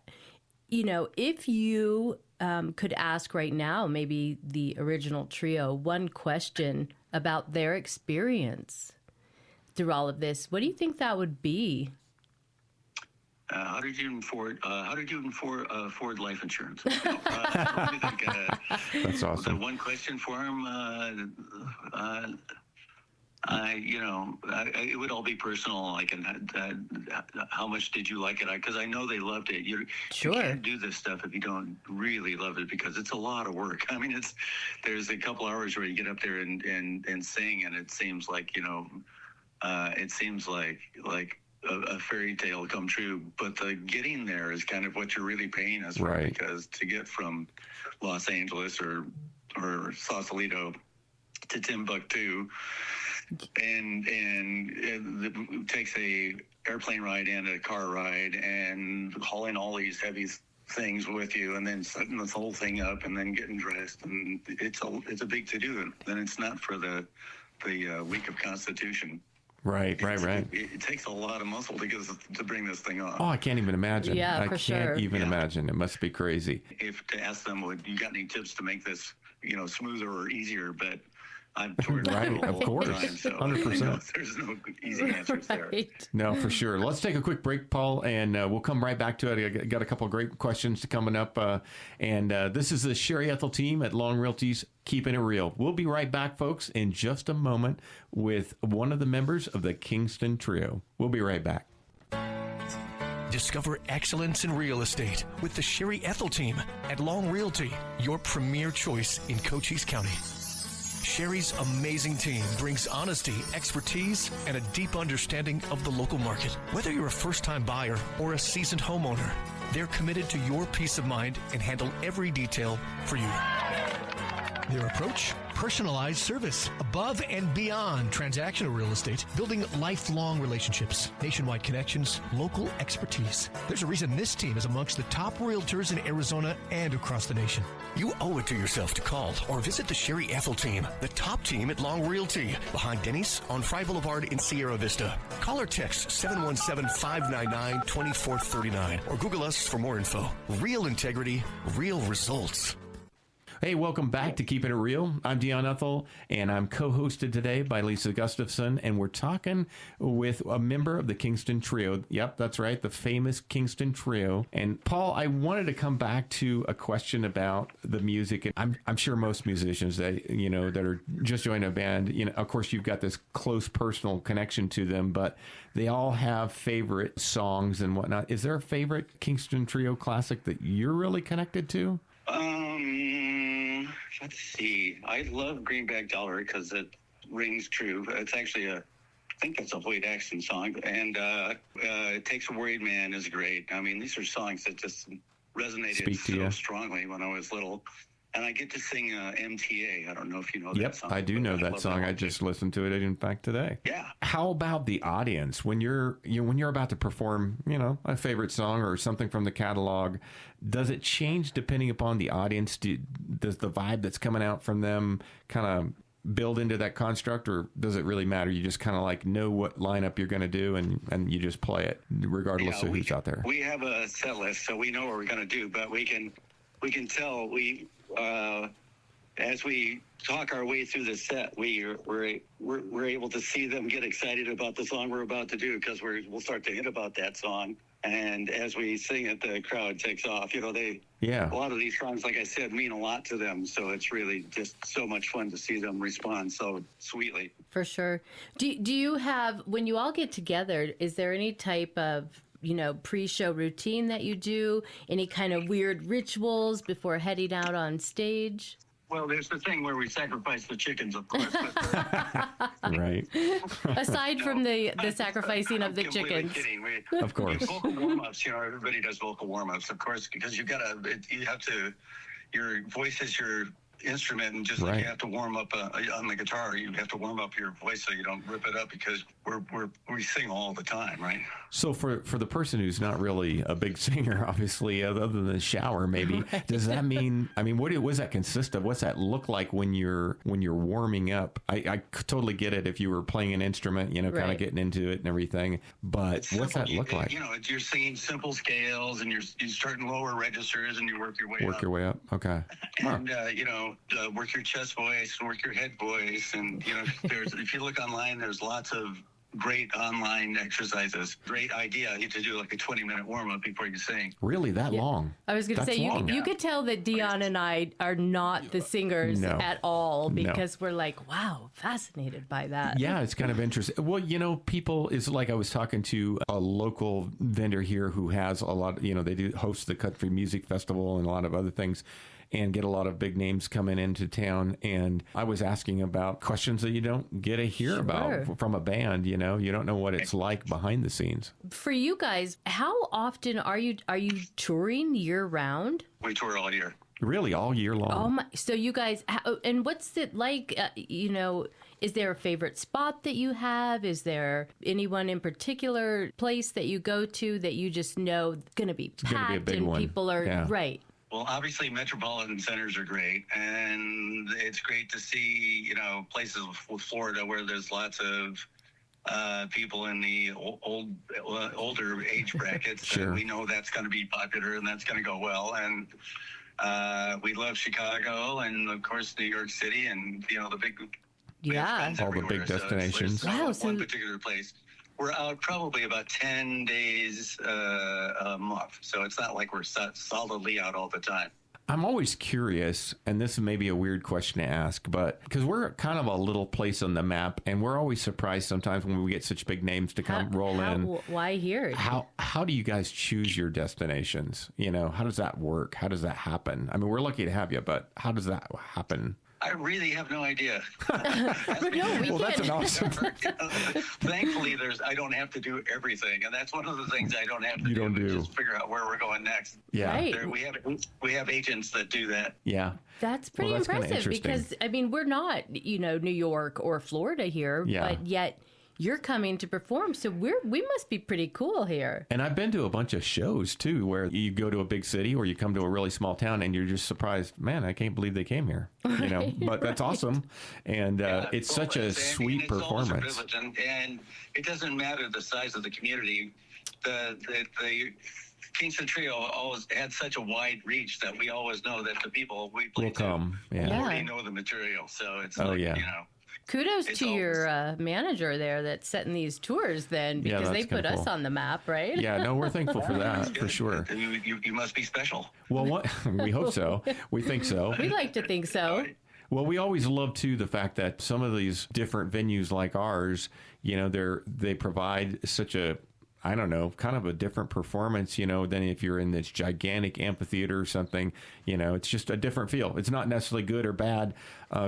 if you could ask right now, maybe the original trio, one question about their experience through all of this, what do you think that would be? How did you afford life insurance? That's awesome. The one question for him, it would all be personal. Like, how much did you like it? Because I know they loved it. You can't do this stuff if you don't really love it, because it's a lot of work. I mean, there's a couple hours where you get up there and sing, and it seems like, it seems like a fairy tale come true, but the getting there is kind of what you're really paying us for, right? Because to get from Los Angeles or Sausalito to Timbuktu, and it takes a airplane ride and a car ride, and hauling all these heavy things with you, and then setting this whole thing up, and then getting dressed, and it's a big to do. And it's not for the week of Constitution. Right. It takes a lot of muscle to bring this thing off. Oh, I can't even imagine. Yeah, I can't even imagine. It must be crazy. If to ask them, you got any tips to make this, smoother or easier? But I've toured right, of course, time, so 100%. There's no easy answers there. No, for sure. Let's take a quick break, Paul, and we'll come right back to it. I got a couple of great questions coming up, and this is the Sherry Ethell Team at Long Realty's Keeping It Real. We'll be right back, folks, in just a moment with one of the members of the Kingston Trio. We'll be right back. Discover excellence in real estate with the Sherry Ethell Team at Long Realty, your premier choice in Cochise County. Sherry's amazing team brings honesty, expertise, and a deep understanding of the local market. Whether you're a first-time buyer or a seasoned homeowner, they're committed to your peace of mind and handle every detail for you. Their approach? Personalized service, above and beyond transactional real estate, building lifelong relationships, nationwide connections, local expertise. There's a reason this team is amongst the top realtors in Arizona and across the nation. You owe it to yourself to call or visit the Sherry Ethell Team, the top team at Long Realty, behind Denny's on Fry Boulevard in Sierra Vista. Call or text 717-599-2439 or Google us for more info. Real integrity, real results. Hey, welcome back to Keeping It Real. I'm Dion Ethell, and I'm co-hosted today by Lisa Gustafson, and we're talking with a member of the Kingston Trio. Yep, that's right, the famous Kingston Trio. And Paul, I wanted to come back to a question about the music. I'm sure most musicians that are just joining a band, of course, you've got this close personal connection to them, but they all have favorite songs and whatnot. Is there a favorite Kingston Trio classic that you're really connected to? Let's see. I love Greenback Dollar because it rings true. It's actually I think that's a Hoyt Axton song. And It Takes a Worried Man is great. I mean, these are songs that just resonated so strongly when I was little. And I get to sing MTA. I don't know if you know that song. Yep, I do know that song. I just listened to it, in fact, today. Yeah. How about the audience when you're about to perform, a favorite song or something from the catalog? Does it change depending upon the audience? Does the vibe that's coming out from them kind of build into that construct, or does it really matter? You just kind of know what lineup you're going to do, and you just play it regardless of who's out there. We have a set list, so we know what we're going to do, but we can tell as we talk our way through the set, we're able to see them get excited about the song we're about to do, because we'll start to hit about that song And as we sing it, the crowd takes off. You know, a lot of these songs, like I said, mean a lot to them. So it's really just so much fun to see them respond so sweetly. For sure. Do you have, when you all get together, is there any type of, pre-show routine that you do? Any kind of weird rituals before heading out on stage? Well, there's the thing where we sacrifice the chickens, of course. Right. Aside from the sacrificing of the chickens. Kidding. Of course. Vocal warm-ups, everybody does vocal warm-ups, of course, because you have to, your voice is your instrument, and just like you have to warm up on the guitar, you have to warm up your voice so you don't rip it up, because we sing all the time, right? So for the person who's not really a big singer, obviously, other than the shower, maybe, does that mean? I mean, what does that consist of? What's that look like when you're warming up? I totally get it if you were playing an instrument, kind of getting into it and everything. But what's that look like? You're singing simple scales, and you start in lower registers, and you work your way up. Work your way up. Okay. And work your chest voice, work your head voice, and if you look online, there's lots of great online exercises. Great idea to do like a 20-minute warm-up before you sing. Really, that long? I was going to say, you could tell that Dion and I are not the singers at all, because we're like, wow, fascinated by that. Yeah, it's kind of interesting. Well, people, is like I was talking to a local vendor here who has a lot, they do host the Country Music Festival and a lot of other things, and get a lot of big names coming into town. And I was asking about questions that you don't get to hear about from a band. You don't know what it's like behind the scenes. For you guys, how often are you touring year round? We tour all year. Really, all year long. Oh my! So you guys, and what's it like? Is there a favorite spot that you have? Is there anyone in particular place that you go to that you just know going to be packed and one. People are right? Well, obviously, metropolitan centers are great, and it's great to see, places with Florida where there's lots of people in the older age brackets. Sure. We know that's going to be popular and that's going to go well. And we love Chicago and, of course, New York City and, the big all the big destinations. So one particular place. We're out probably about 10 days a month, so it's not like we're solidly out all the time. I'm always curious, and this may be a weird question to ask, but because we're kind of a little place on the map, and we're always surprised sometimes when we get such big names to come roll in. Why here? How do you guys choose your destinations? How does that work? How does that happen? I mean, we're lucky to have you, but how does that happen? I really have no idea. That's an awesome. Thankfully, I don't have to do everything, and that's one of the things I don't have to just figure out where we're going next. Yeah, right. We have agents that do that. Yeah, that's pretty impressive because we're not New York or Florida here, but yet you're coming to perform, so we must be pretty cool here. And I've been to a bunch of shows too, where you go to a big city or you come to a really small town, and you're just surprised. Man, I can't believe they came here. But that's awesome, and it's such a sweet performance. And it doesn't matter the size of the community. The Kingston Trio always had such a wide reach that we always know that the people we play will come. Yeah. already know the material, so it's Kudos to your manager there that's setting these tours then, because they put us on the map, right? Yeah, no, we're thankful for that, for sure. You must be special. Well, we hope so. We think so. We like to think so. Well, we always love, too, the fact that some of these different venues like ours, they provide such a, I don't know, kind of a different performance, than if you're in this gigantic amphitheater or something. It's just a different feel. It's not necessarily good or bad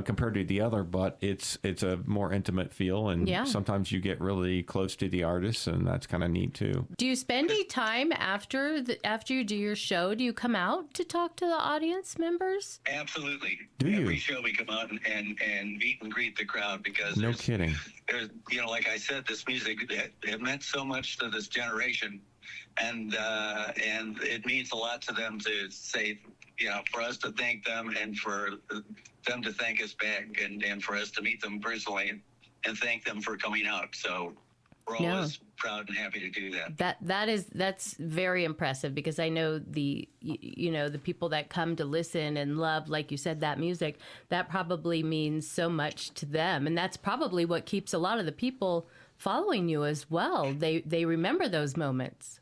compared to the other, but it's a more intimate feel, and sometimes you get really close to the artists, and that's kind of neat too. Do you spend any time after you do your show? Do you come out to talk to the audience members? Absolutely. Every show we come out and meet and greet the crowd, because no kidding. There's, like I said, this music it meant so much to this generation, and it means a lot to them to say, for us to thank them and for them to thank us back, and for us to meet them personally and thank them for coming out. So we're always proud and happy to do that. That's very impressive, because I know the people that come to listen and love, like you said, that music, that probably means so much to them, and that's probably what keeps a lot of the people following you as well. They remember those moments.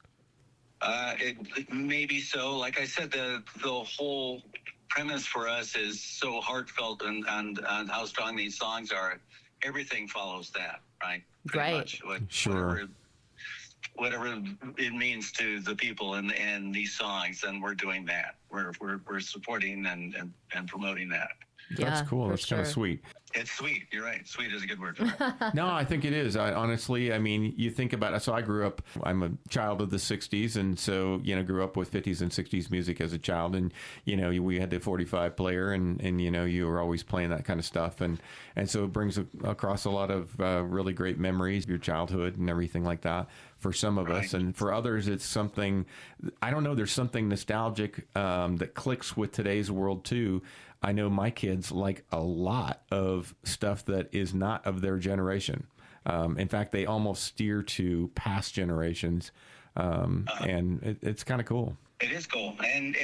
It maybe so. Like I said, the whole premise for us is so heartfelt and how strong these songs are. Everything follows that, right? Pretty much. Sure. Whatever it means to the people and these songs, and we're doing that. We're supporting and promoting that. That's cool. That's kind of sweet. It's sweet. You're right. Sweet is a good word for it. No, I think it is. Honestly, I mean, you think about it. So I grew up, I'm a child of the 60s. And so, grew up with 50s and 60s music as a child. And, we had the 45 player and you were always playing that kind of stuff. And so it brings across a lot of really great memories of your childhood and everything like that for some of us. And for others, it's something, I don't know, there's something nostalgic that clicks with today's world too. I know my kids like a lot of stuff that is not of their generation. In fact, they almost steer to past generations, and it's kind of cool. It is cool. And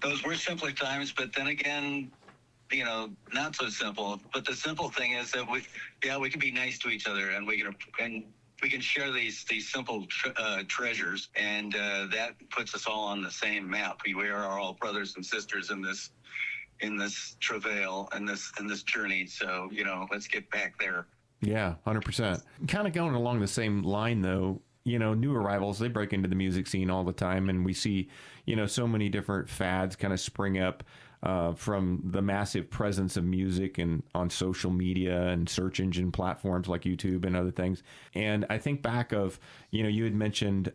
those were simpler times, but then again, not so simple. But the simple thing is that we can be nice to each other, and we can share these simple treasures, and that puts us all on the same map. We are all brothers and sisters in this travail and this journey. So, let's get back there. Yeah, 100%. Kind of going along the same line though, new arrivals, they break into the music scene all the time. And we see, so many different fads kind of spring up from the massive presence of music and on social media and search engine platforms like YouTube and other things. And I think back of, you had mentioned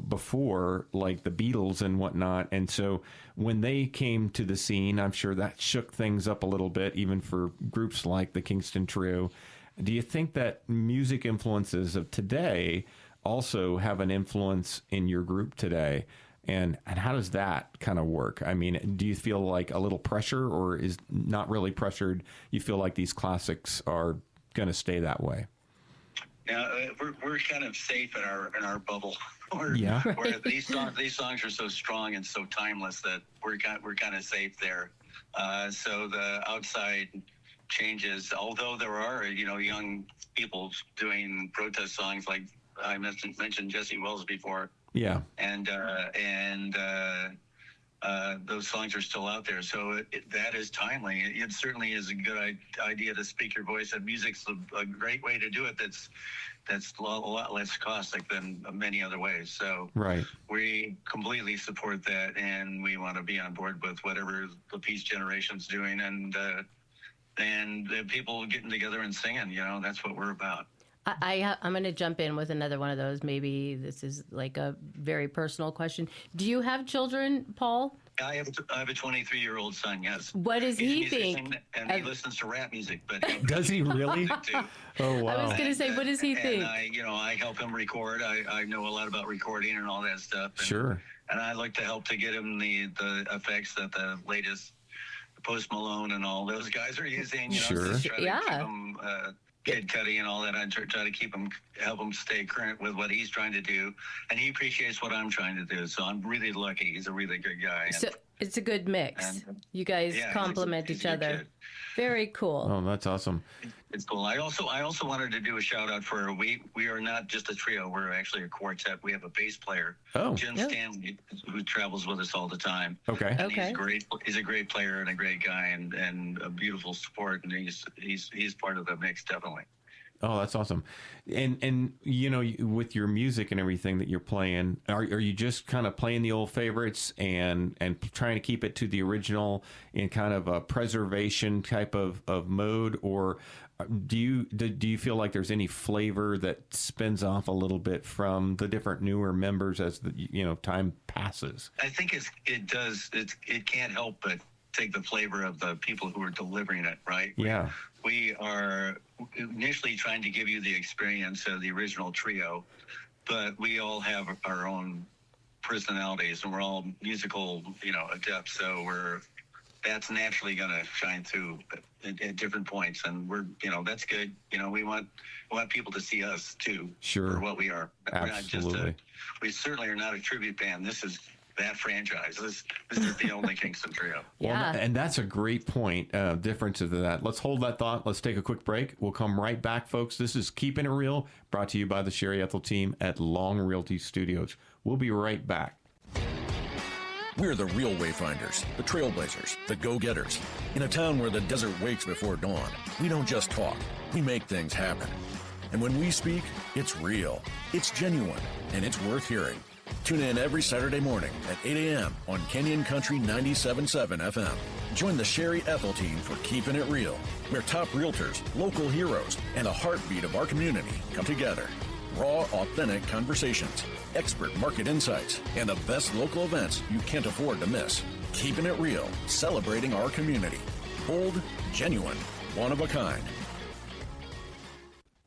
before, like the Beatles and whatnot. And so when they came to the scene, I'm sure that shook things up a little bit, even for groups like the Kingston Trio. Do you think that music influences of today also have an influence in your group today? And how does that kind of work? I mean, do you feel like a little pressure, or is not really pressured? You feel like these classics are going to stay that way? Now we're kind of safe in our bubble. Where these songs are so strong and so timeless that we're kind of safe there. So the outside changes, although there are young people doing protest songs, like I mentioned Jesse Wells before. Yeah. And those songs are still out there. So that is timely. It certainly is a good idea to speak your voice, and music's a great way to do it. That's a lot less caustic than many other ways. So we completely support that, and we want to be on board with whatever the Peace Generation's doing, and the people getting together and singing. That's what we're about. I'm going to jump in with another one of those. Maybe this is like a very personal question. Do you have children, Paul? I have a 23-year-old son, yes. What does he think? And he listens to rap music. But does he really? Oh, wow. I was going to say, what does he think? And I help him record. I know a lot about recording and all that stuff. And, sure. And I like to help to get him the effects that the latest Post Malone and all those guys are using. Sure. To try to keep him, Kid Cudi and all that. I try to help him stay current with what he's trying to do, and he appreciates what I'm trying to do. So I'm really lucky. He's a really good guy. So it's a good mix. You guys complement each other. Very cool. Oh, that's awesome. It's cool. I also wanted to do a shout out for we are not just a trio. We're actually a quartet. We have a bass player, Jim Stanley, who travels with us all the time. Okay. And he's a great player and a great guy and a beautiful sport. And he's part of the mix, definitely. Oh, that's awesome. And with your music and everything that you're playing, are you just kind of playing the old favorites and trying to keep it to the original in kind of a preservation type of mode, or do you feel like there's any flavor that spins off a little bit from the different newer members as time passes? I think it does. It can't help but take the flavor of the people who are delivering it, right? Yeah. We are initially trying to give you the experience of the original trio, but we all have our own personalities, and we're all musical, adepts. So that's naturally going to shine through at different points, and that's good. We want people to see us too, sure, for what we are. Absolutely. We certainly are not a tribute band. This is that franchise. This is the only Kingston Trio. Yeah. Well, and that's a great point, difference of that. Let's hold that thought. Let's take a quick break. We'll come right back, folks. This is Keepin' It Real, brought to you by the Sherry Ethell Team at Long Realty Studios. We'll be right back. We're the real wayfinders, the trailblazers, the go-getters. In a town where the desert wakes before dawn, we don't just talk, we make things happen. And when we speak, it's real, it's genuine, and it's worth hearing. Tune in every Saturday morning at 8 a.m. on Canyon Country 97.7 FM. Join the Sherry Ethell Team for Keepin' It Real, where top realtors, local heroes, and the heartbeat of our community come together. Raw, authentic conversations, expert market insights, and the best local events you can't afford to miss. Keeping it real, celebrating our community. Bold, genuine, one of a kind.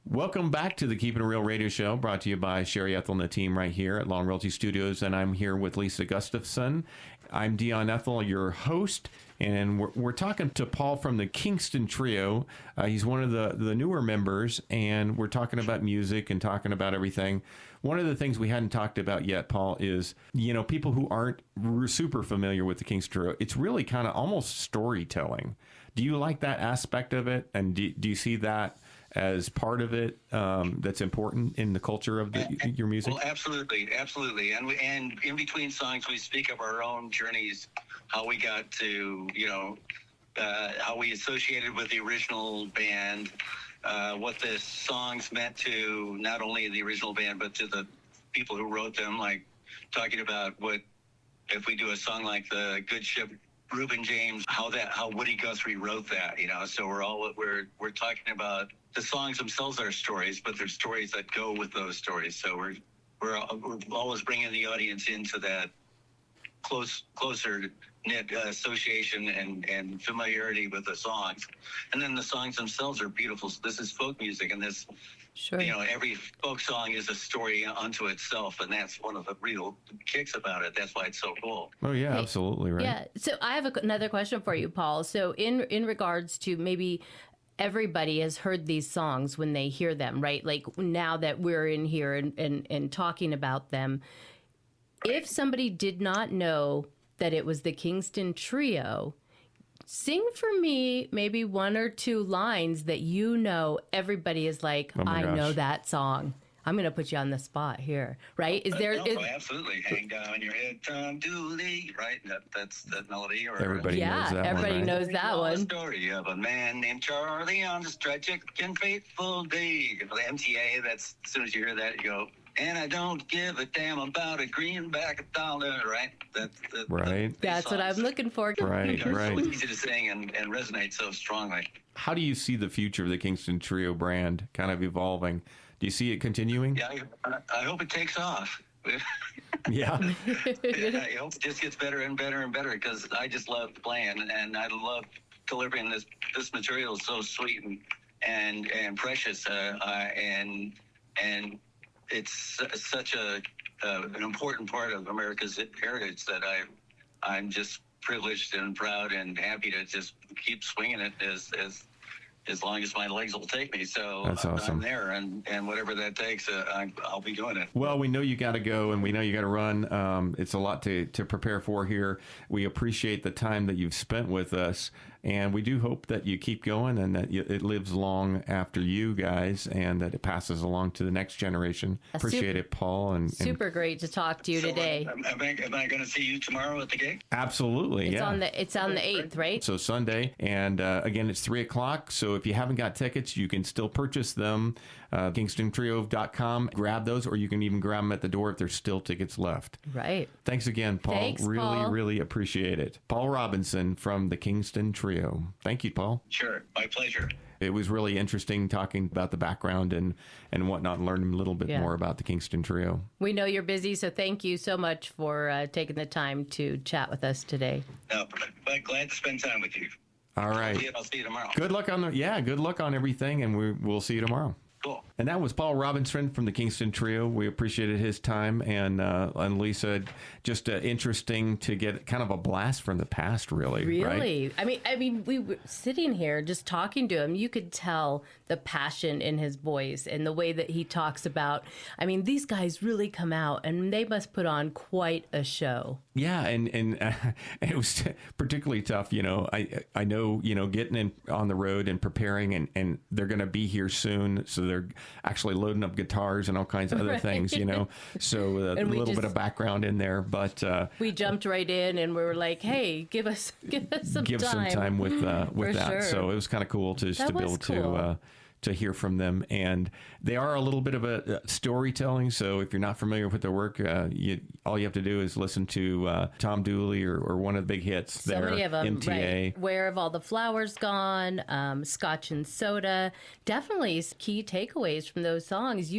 Welcome back to the Keepin' It Real radio show, brought to you by Sherry Ethell and the team right here at Long Realty Studios, and I'm here with Lisa Gustafson. I'm Dion Ethell, your host, and we're talking to Paul from the Kingston Trio. He's one of the newer members, and we're talking about music and talking about everything. One of the things we hadn't talked about yet, Paul, is, people who aren't super familiar with the Kingston Trio, it's really kind of almost storytelling. Do you like that aspect of it, and do you see that as part of it that's important in the culture of your music? Well, absolutely. And in between songs, we speak of our own journeys, how we got to, how we associated with the original band, what the songs meant to not only the original band, but to the people who wrote them, like talking about what, if we do a song like The Good Ship, Reuben James, how Woody Guthrie wrote that, so we're talking about the songs themselves are stories, but there's stories that go with those stories. So we're always bringing the audience into that closer knit association and familiarity with the songs. And then the songs themselves are beautiful. This is folk music, and this, Sure. Every folk song is a story unto itself, and that's one of the real kicks about it. That's why it's so cool. Oh, yeah, absolutely right. Yeah. So I have another question for you, Paul. So in regards to maybe everybody has heard these songs when they hear them, right? Like now that we're in here and talking about them, if somebody did not know that it was the Kingston Trio, sing for me maybe one or two lines that everybody is like, I know that song. I'm going to put you on the spot here, right? Absolutely. Hang down your head, Tom Dooley, right? That's that melody. Or Everybody knows that everybody one, right? knows that one. The story of a man named Charlie on this tragic and fateful day. The MTA, that's, as soon as you hear that, you go, and I don't give a damn about a greenback $1, right? That's what I'm looking for. Right. So easy to sing and resonate so strongly. How do you see the future of the Kingston Trio brand kind of evolving? Do you see it continuing? Yeah, I hope it takes off. Yeah. I hope it just gets better and better and better, because I just love playing, and I love delivering this material. Is so sweet and precious, and it's such an important part of America's heritage that I'm just privileged and proud and happy to just keep swinging it as long as my legs will take me. So that's awesome. I'm there, and whatever that takes, I'll be doing it. Well, we know you got to go, and we know you got to run. It's a lot to prepare for here. We appreciate the time that you've spent with us, and we do hope that you keep going and that it lives long after you guys, and that it passes along to the next generation. Appreciate it, Paul. And super great to talk to you today. Am I going to see you tomorrow at the gig? Absolutely. It's on the 8th, right? So Sunday, and again, it's 3:00. So if you haven't got tickets, you can still purchase them. KingstonTrio.com. Grab those, or you can even grab them at the door if there's still tickets left. Right. Thanks again, Paul. Thanks, really, Paul. really appreciate it. Paul Robinson from the Kingston Trio. Thank you, Paul. Sure. My pleasure. It was really interesting talking about the background and whatnot, and learning a little bit more about the Kingston Trio. We know you're busy, so thank you so much for taking the time to chat with us today. No, but glad to spend time with you. All right. I'll see you tomorrow. Good luck on everything, and we'll see you tomorrow. Cool. And that was Paul Robinson from the Kingston Trio. We appreciated his time. And Lisa, just interesting to get kind of a blast from the past, really. Really? Right? I mean, we were sitting here just talking to him. You could tell the passion in his voice and the way that he talks about. I mean, these guys really come out and they must put on quite a show. Yeah, and it was particularly tough. I know, getting on the road and preparing, and they're going to be here soon, so they're actually loading up guitars and all kinds of other things. So a little bit of background in there, but we jumped right in and we were like, "Hey, give us some time with that." Sure. So it was kind of cool to be able to hear from them. And they are a little bit of a storytelling. So if you're not familiar with their work, all you have to do is listen to Tom Dooley or one of the big hits so there, many of them, MTA. Right. Where Have All the Flowers Gone, Scotch and Soda. Definitely key takeaways from those songs.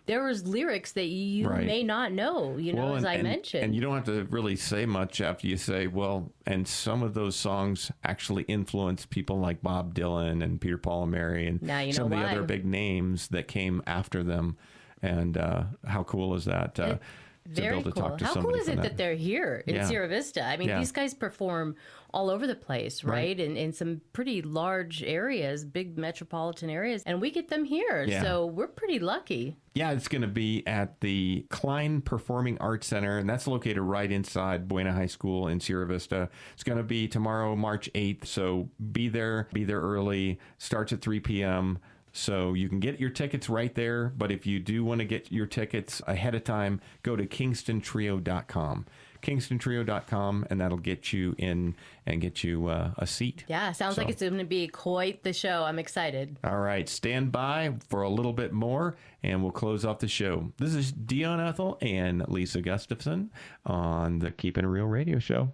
There was lyrics that you may not know, as I mentioned. And you don't have to really say much after you say, well, and some of those songs actually influenced people like Bob Dylan and Peter, Paul and Mary and some of the other big names that came after them. And how cool is that? Very cool. How cool is it that they're here in Sierra Vista? I mean, these guys perform all over the place, right? In some pretty large areas, big metropolitan areas, and we get them here. Yeah. So we're pretty lucky. Yeah, it's going to be at the Klein Performing Arts Center, and that's located right inside Buena High School in Sierra Vista. It's going to be tomorrow, March 8th, so be there early. Starts at 3 p.m., so you can get your tickets right there, but if you do want to get your tickets ahead of time, go to KingstonTrio.com. KingstonTrio.com, and that'll get you in and get you a seat. Yeah, sounds like it's going to be quite the show. I'm excited. All right, stand by for a little bit more, and we'll close off the show. This is Dion Ethell and Lisa Gustafson on the Keepin' It Real radio show.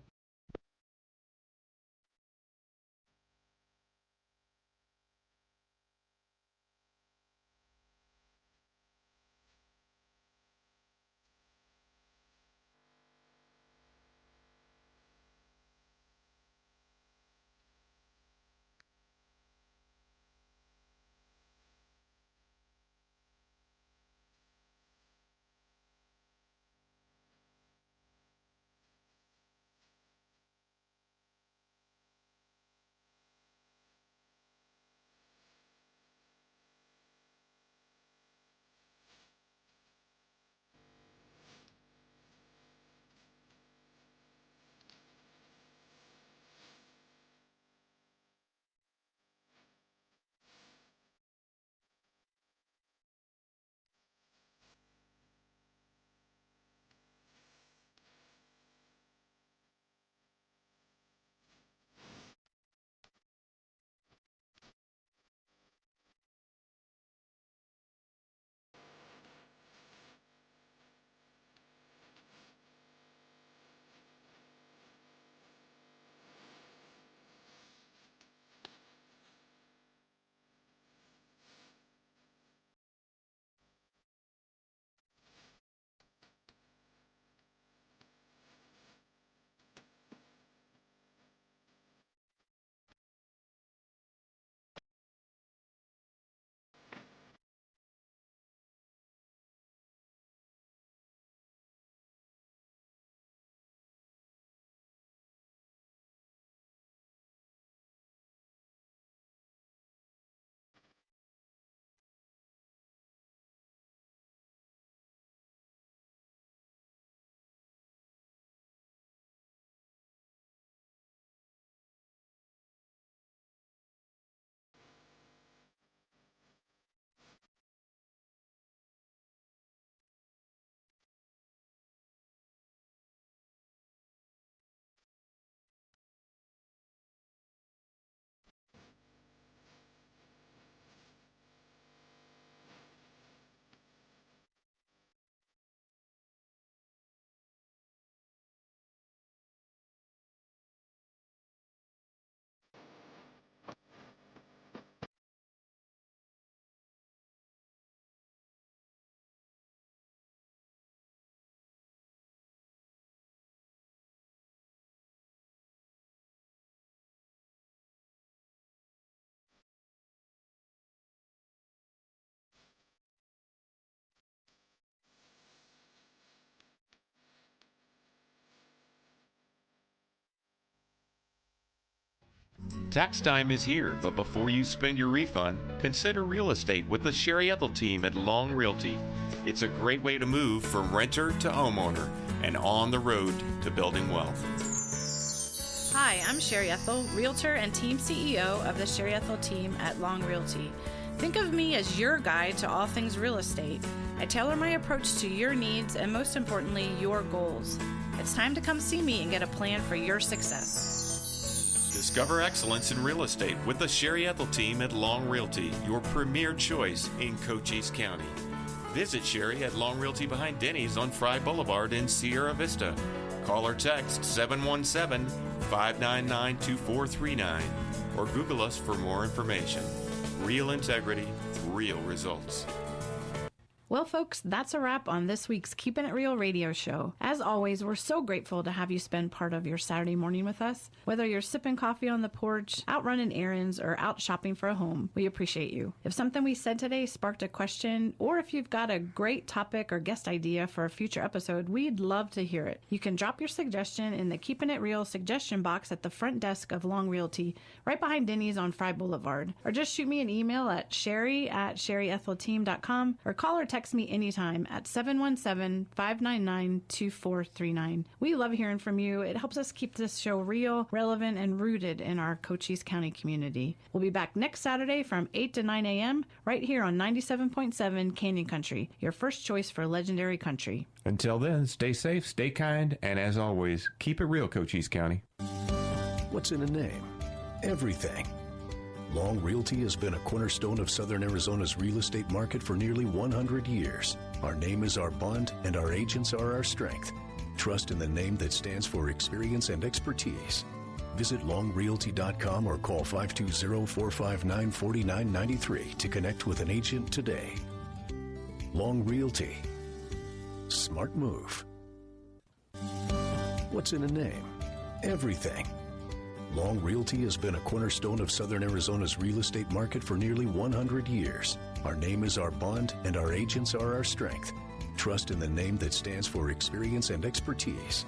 Tax time is here, but before you spend your refund, consider real estate with the Sherry Ethell Team at Long Realty. It's a great way to move from renter to homeowner and on the road to building wealth. Hi, I'm Sherry Ethell, Realtor and Team CEO of the Sherry Ethell Team at Long Realty. Think of me as your guide to all things real estate. I tailor my approach to your needs and, most importantly, your goals. It's time to come see me and get a plan for your success. Discover excellence in real estate with the Sherry Ethell Team at Long Realty, your premier choice in Cochise County. Visit Sherry at Long Realty behind Denny's on Fry Boulevard in Sierra Vista. Call or text 717-599-2439 or Google us for more information. Real integrity, real results. Well, folks, that's a wrap on this week's Keepin' It Real radio show. As always, we're so grateful to have you spend part of your Saturday morning with us. Whether you're sipping coffee on the porch, out running errands, or out shopping for a home, we appreciate you. If something we said today sparked a question, or if you've got a great topic or guest idea for a future episode, we'd love to hear it. You can drop your suggestion in the Keepin' It Real suggestion box at the front desk of Long Realty, right behind Denny's on Fry Boulevard. Or just shoot me an email at sherry@sherryethelteam.com or call or text me anytime at 717-599-2439. We love hearing from you. It helps us keep this show real, relevant, and rooted in our Cochise County community. We'll be back next Saturday from 8 to 9 a.m. right here on 97.7 Canyon Country, your first choice for legendary country. Until then, stay safe, stay kind, and as always, keep it real, Cochise County. What's in a name? Everything. Long Realty has been a cornerstone of Southern Arizona's real estate market for nearly 100 years. Our name is our bond, and our agents are our strength. Trust in the name that stands for experience and expertise. Visit longrealty.com or call 520-459-4993 to connect with an agent today. Long Realty. Smart move. What's in a name? Everything. Long Realty has been a cornerstone of Southern Arizona's real estate market for nearly 100 years. Our name is our bond, and our agents are our strength. Trust in the name that stands for experience and expertise.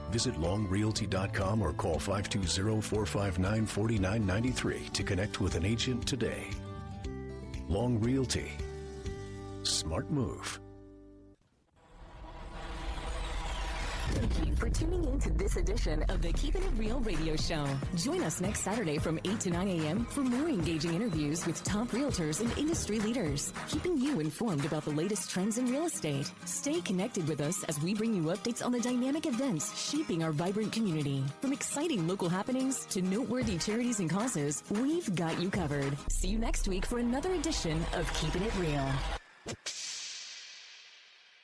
Visit longrealty.com or call 520-459-4993 to connect with an agent today. Long Realty. Smart move. Thank you for tuning in to this edition of the Keepin' It Real radio show. Join us next Saturday from 8 to 9 a.m. for more engaging interviews with top realtors and industry leaders, keeping you informed about the latest trends in real estate. Stay connected with us as we bring you updates on the dynamic events shaping our vibrant community. From exciting local happenings to noteworthy charities and causes, we've got you covered. See you next week for another edition of Keepin' It Real.